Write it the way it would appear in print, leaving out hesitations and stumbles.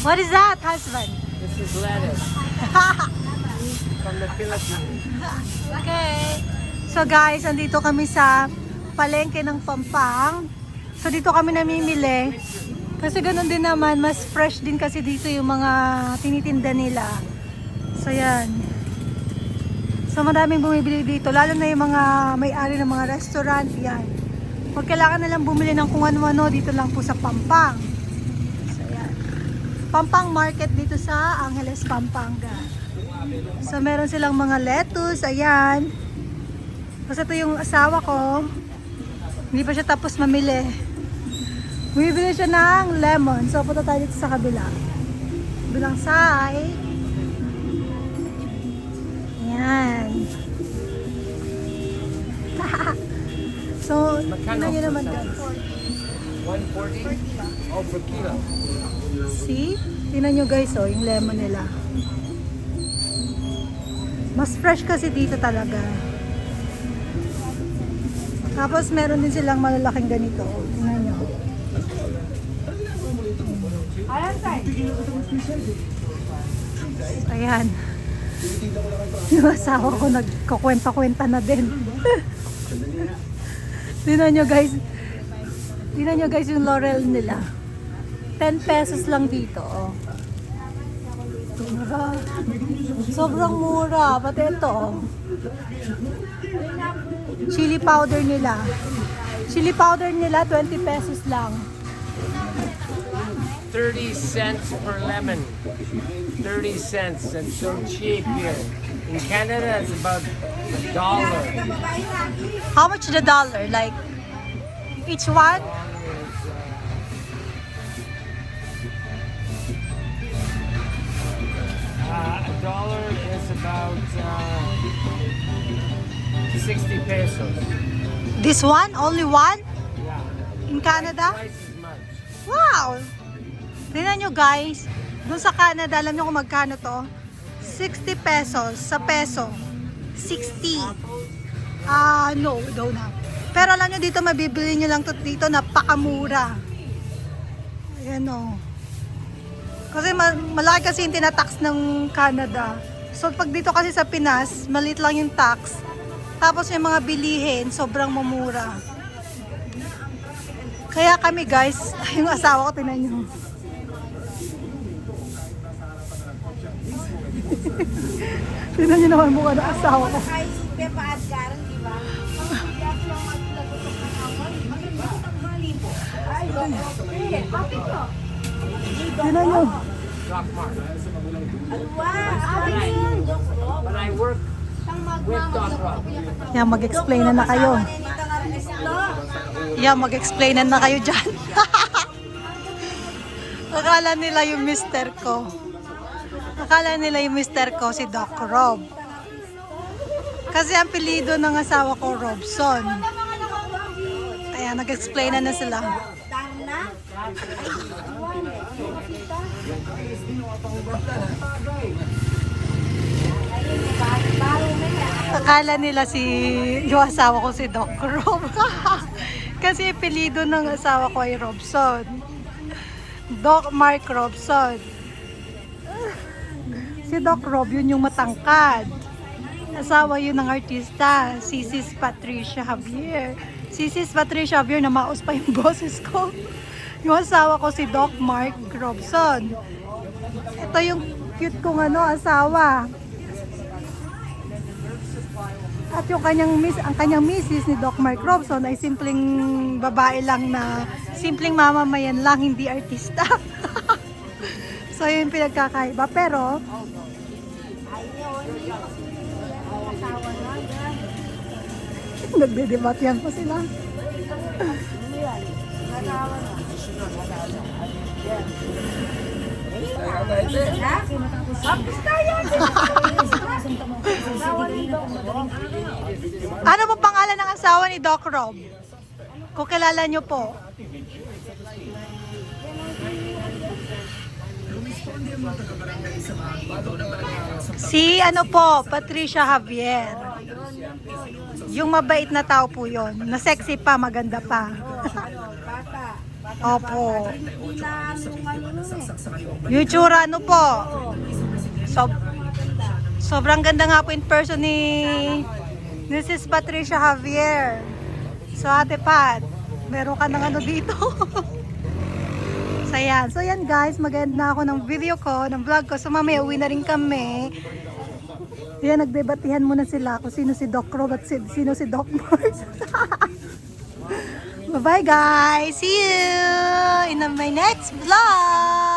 What is that, husband? This is lettuce from the Philippines. Okay. So guys, andito kami sa palengke ng Pampang. So dito kami namimili. Kasi ganun din naman, mas fresh din kasi dito yung mga tinitinda nila. So yan. So maraming bumibili dito, lalo na yung mga may-ari ng mga restaurant. Yan. Huwag kailangan nilang bumili ng kung ano-ano, dito lang po sa Pampang. So yan. Pampang Market dito sa Angeles, Pampanga. So meron silang mga lettuce, ayan. Kasi ito yung asawa ko, hindi pa siya tapos mamili. Bumibili siya ng lemon. So punta tayo dito sa kabila. Bilang side. Ayan. So, tingnan nyo naman guys. 140? Oh, per kilo. See? Tingnan nyo guys, oh, yung lemon nila. Mas fresh kasi dito talaga. Tapos meron din silang malalaking ganito. Tingnan nyo. Ayan. Yung asawa ko nagkukwenta-kwenta na din. Tingnan nyo guys. Tingnan nyo guys yung laurel nila. 10 pesos lang dito. Oh. Mura. Sobrang mura. Pati ito. Oh. Chili powder nila. Chili powder nila 20 pesos lang. 30 cents per lemon. 30 cents, and so cheap here. In Canada, it's about $1. How much the dollar? Like each one? $1 is about 60 pesos. This one? Only one? Yeah. In Canada? Twice as much. Wow! Tingnan nyo guys. Doon sa Canada, alam nyo kung magkano to? 60 pesos sa peso. 60. No, don't have. Pero alam nyo dito, mabibili nyo lang to dito, napakamura. Ayan o. Kasi malaki kasi yung tinatax ng Canada. So pag dito kasi sa Pinas, maliit lang yung tax. Tapos yung mga bilihin, sobrang mamura. Kaya kami guys, yung asawa ko, tingnan nyo. Tingnan nyo naman mukha ng asawa ko. Tingnan nyo. Doc Mark. But I work with Doc Rock. Yan, mag-explain na kayo. Yan, mag-explain na kayo dyan. Akala nila yung mister ko. Akala nila yung mister ko si Doc Rob. Kasi ang apelyido ng asawa ko, Robson. Ayan, nag-explain na sila. Akala nila yung asawa ko si Doc Rob. Kasi apelyido ng asawa ko ay Robson. Doc Mark Robson. Si Doc Rob, yun yung matangkad. Asawa yun ng artista, si Sis Patricia Javier. Si Sis Patricia Javier, na maos pa yung boses ko. Yung asawa ko si Doc Mark Robson. Ito yung cute kong asawa. At yung ang kanyang misis ni Doc Mark Robson ay simpleng babae lang na simpleng mamamayan lang, hindi artista. So yun pinagkakaiba. Pero nagde-debate yan po sila. Ano po pangalan ng asawa ni Doc Rob? Kung kilala nyo po. Si Patricia Javier. Yung mabait na tao po yon, na sexy pa, maganda pa. Opo. Hindi na ano. Yung itsura, ano po? Sobrang ganda nga po in person ni Mrs. Patricia Javier. So, Ate Pat, meron ka ng ano dito. So yan guys, maganda ako ng video ko, ng vlog ko. So mamaya uwi na rin kami. Yan, nagdebatihan muna sila kung sino si Doc Rob at sino si Doc Mars. Bye bye guys! See you in my next vlog!